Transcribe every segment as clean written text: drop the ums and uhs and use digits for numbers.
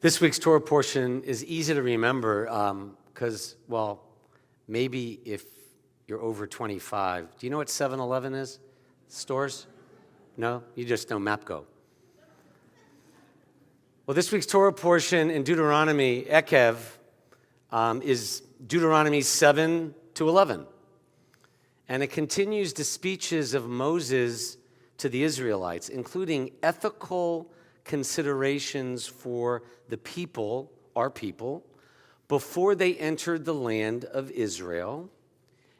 This week's Torah portion is easy to remember because, maybe if you're over 25. Do you know what 7-Eleven is? Stores? No? You just know MAPCO. Well, this week's Torah portion in Deuteronomy, Ekev, is Deuteronomy 7-11. And it continues the speeches of Moses to the Israelites, including ethical considerations for the people, our people, before they entered the land of Israel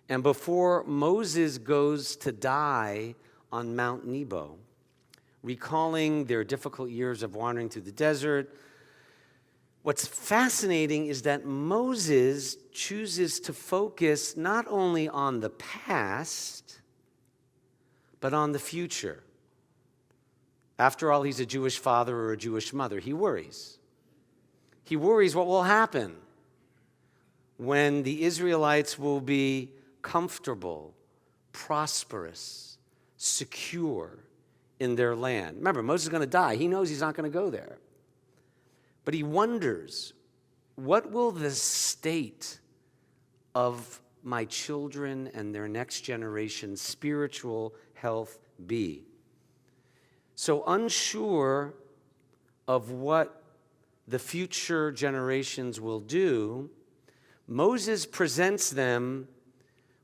and before Moses goes to die on Mount Nebo, recalling their difficult years of wandering through the desert. What's fascinating is that Moses chooses to focus not only on the past, but on the future. After all, he's a Jewish father or a Jewish mother. He worries. He worries what will happen when the Israelites will be comfortable, prosperous, secure in their land. Remember, Moses is going to die. He knows he's not going to go there. But he wonders, what will the state of my children and their next generation's spiritual health be? So unsure of what the future generations will do, Moses presents them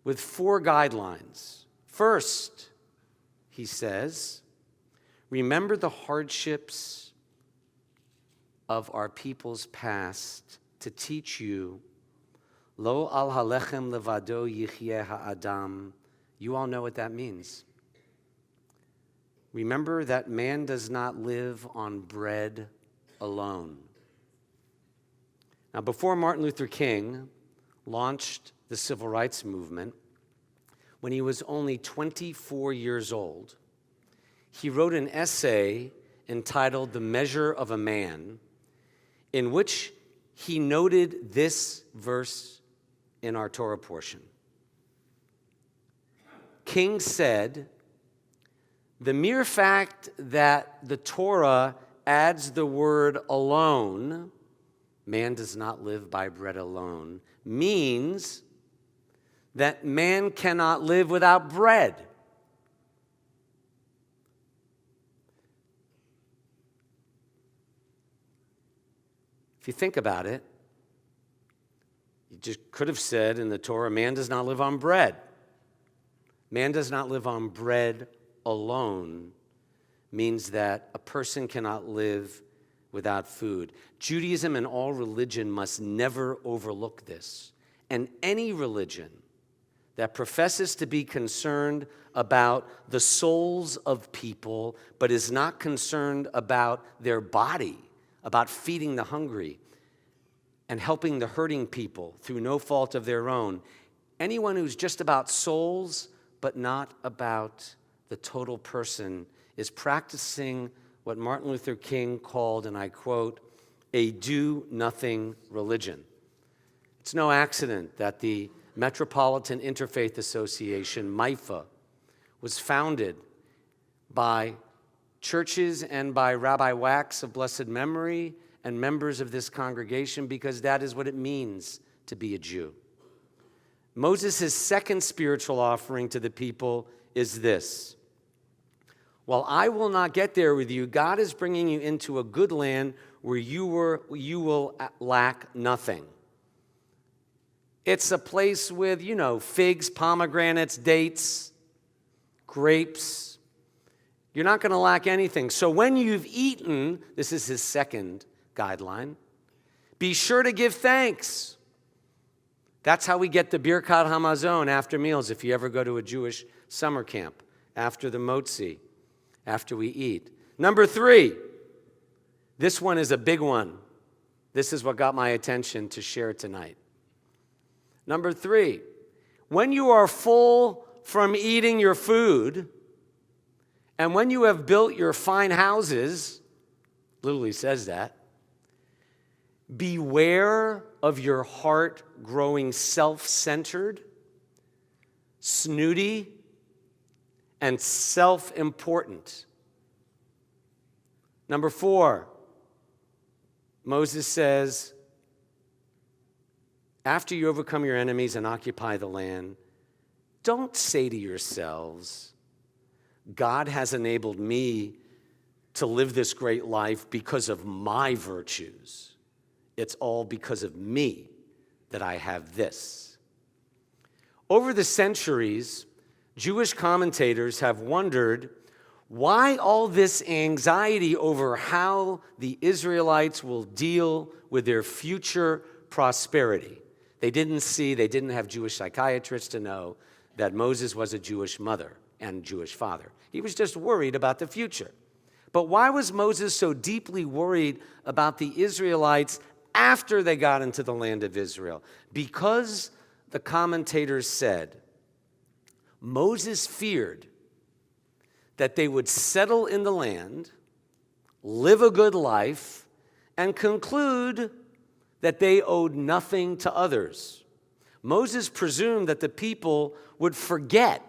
with 4 guidelines. First, he says, remember the hardships of our people's past to teach you, lo al halechem levado yichyeh ha'adam. You all know what that means. Remember that man does not live on bread alone. Now, before Martin Luther King launched the civil rights movement, when he was only 24 years old, he wrote an essay entitled The Measure of a Man, in which he noted this verse in our Torah portion. King said, the mere fact that the Torah adds the word alone, man does not live by bread alone, means that man cannot live without bread. If you think about it, you just could have said in the Torah, man does not live on bread. Man does not live on bread alone means that a person cannot live without food. Judaism and all religion must never overlook this. And any religion that professes to be concerned about the souls of people, but is not concerned about their body, about feeding the hungry and helping the hurting people through no fault of their own, anyone who's just about souls, but not about the total person, is practicing what Martin Luther King called, and I quote, a do-nothing religion. It's no accident that the Metropolitan Interfaith Association, MIFA, was founded by churches and by Rabbi Wax of blessed memory and members of this congregation, because that is what it means to be a Jew. Moses' second spiritual offering to the people is this. While I will not get there with you, God is bringing you into a good land where you will lack nothing. It's a place with, figs, pomegranates, dates, grapes. You're not going to lack anything. So when you've eaten, this is his second guideline, be sure to give thanks. That's how we get the Birkat Hamazon after meals, if you ever go to a Jewish summer camp, after the motzi, after we eat. Number 3, this one is a big one. This is what got my attention to share tonight. Number 3, when you are full from eating your food, and when you have built your fine houses, literally says that, beware of your heart growing self-centered, snooty, and self-important. Number 4, Moses says, after you overcome your enemies and occupy the land, don't say to yourselves, God has enabled me to live this great life because of my virtues. It's all because of me that I have this. Over the centuries, Jewish commentators have wondered why all this anxiety over how the Israelites will deal with their future prosperity. They didn't have Jewish psychiatrists to know that Moses was a Jewish mother and Jewish father. He was just worried about the future. But why was Moses so deeply worried about the Israelites after they got into the land of Israel? Because the commentators said Moses feared that they would settle in the land, live a good life, and conclude that they owed nothing to others. Moses presumed that the people would forget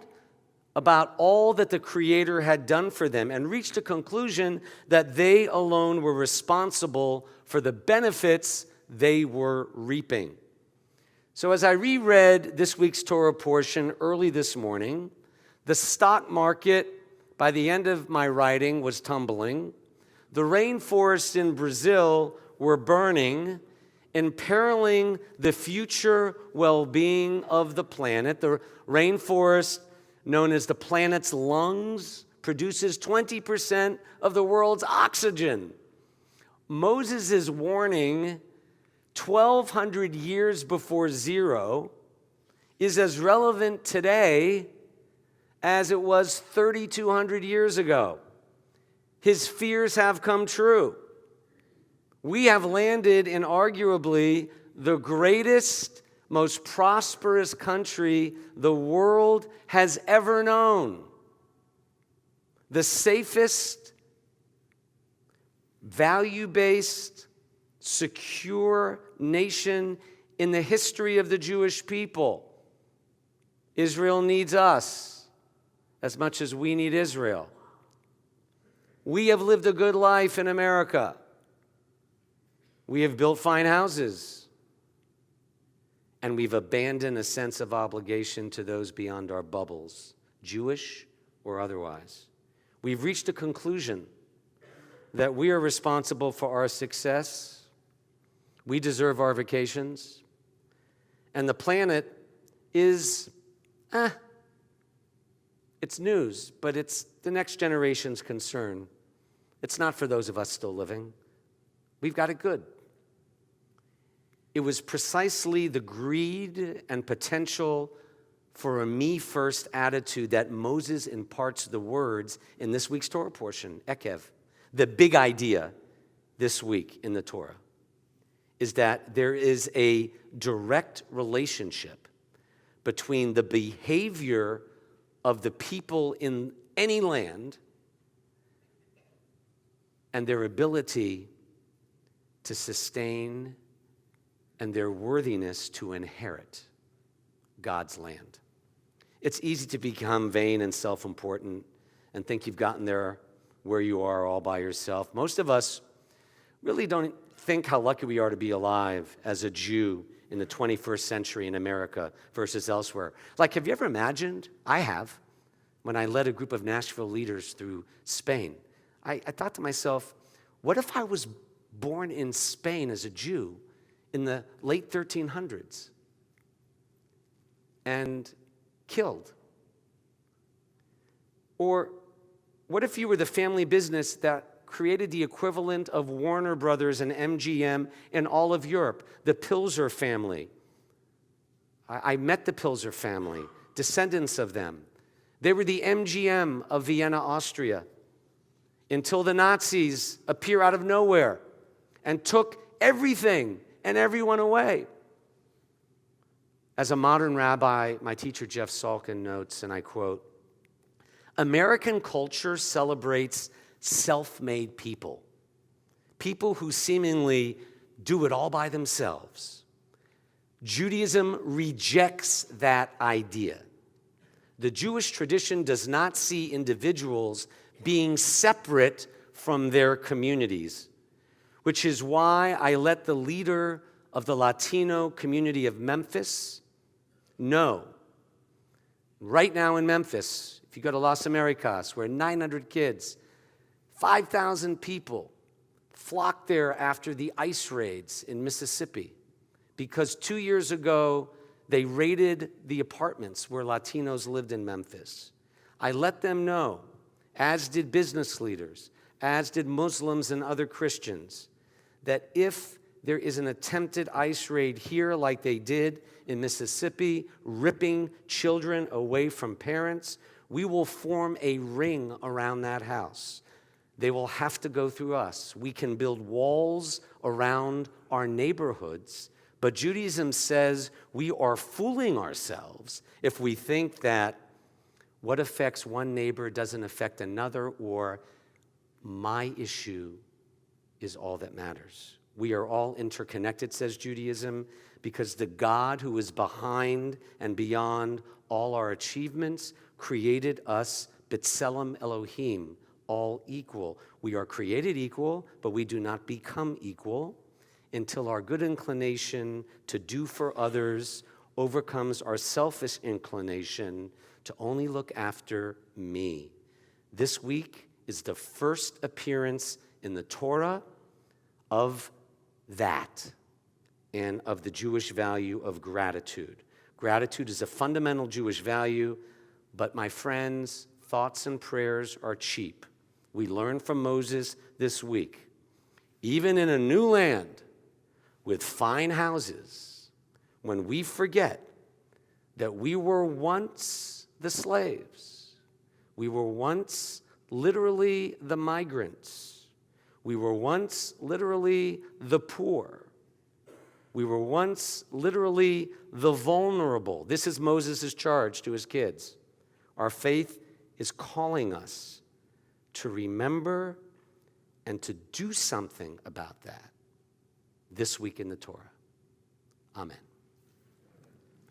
about all that the Creator had done for them and reached a conclusion that they alone were responsible for the benefits they were reaping. So as I reread this week's Torah portion early this morning, the stock market, by the end of my writing, was tumbling. The rainforests in Brazil were burning, imperiling the future well-being of the planet. The rainforest, known as the planet's lungs, produces 20% of the world's oxygen. Moses' warning 1,200 years before zero is as relevant today as it was 3,200 years ago. His fears have come true. We have landed in arguably the greatest, most prosperous country the world has ever known. The safest, value-based, secure nation in the history of the Jewish people. Israel needs us as much as we need Israel. We have lived a good life in America. We have built fine houses. And we've abandoned a sense of obligation to those beyond our bubbles, Jewish or otherwise. We've reached a conclusion that we are responsible for our success. We deserve our vacations. And the planet is, it's news, but it's the next generation's concern. It's not for those of us still living. We've got it good. It was precisely the greed and potential for a me-first attitude that Moses imparts the words in this week's Torah portion, Ekev. The big idea this week in the Torah is that there is a direct relationship between the behavior of the people in any land and their ability to sustain and their worthiness to inherit God's land. It's easy to become vain and self-important and think you've gotten there where you are all by yourself. Most of us really don't think how lucky we are to be alive as a Jew in the 21st century in America versus elsewhere. Like, have you ever imagined? I have. When I led a group of Nashville leaders through Spain, I thought to myself, what if I was born in Spain as a Jew in the late 1300s and killed? Or what if you were the family business that created the equivalent of Warner Brothers and MGM in all of Europe, the Pilzer family? I met the Pilzer family, descendants of them. They were the MGM of Vienna, Austria, until the Nazis appear out of nowhere and took everything and everyone away. As a modern rabbi, my teacher Jeff Salkin notes, and I quote, American culture celebrates self-made people, people who seemingly do it all by themselves. Judaism rejects that idea. The Jewish tradition does not see individuals being separate from their communities, which is why I let the leader of the Latino community of Memphis know. Right now in Memphis, if you go to Las Americas, where 900 kids, 5,000 people flocked there after the ICE raids in Mississippi, because 2 years ago, they raided the apartments where Latinos lived in Memphis. I let them know, as did business leaders, as did Muslims and other Christians, that if there is an attempted ICE raid here like they did in Mississippi, ripping children away from parents, we will form a ring around that house. They will have to go through us. We can build walls around our neighborhoods, but Judaism says we are fooling ourselves if we think that what affects one neighbor doesn't affect another, or my issue is all that matters. We are all interconnected, says Judaism, because the God who is behind and beyond all our achievements created us, B'Tselem Elohim, all equal. We are created equal, but we do not become equal until our good inclination to do for others overcomes our selfish inclination to only look after me. This week is the first appearance in the Torah of that and of the Jewish value of gratitude. Gratitude is a fundamental Jewish value, but my friends, thoughts and prayers are cheap. We learned from Moses this week, even in a new land with fine houses, when we forget that we were once the slaves, we were once literally the migrants, we were once literally the poor, we were once literally the vulnerable. This is Moses' charge to his kids. Our faith is calling us to remember and to do something about that this week in the Torah. Amen.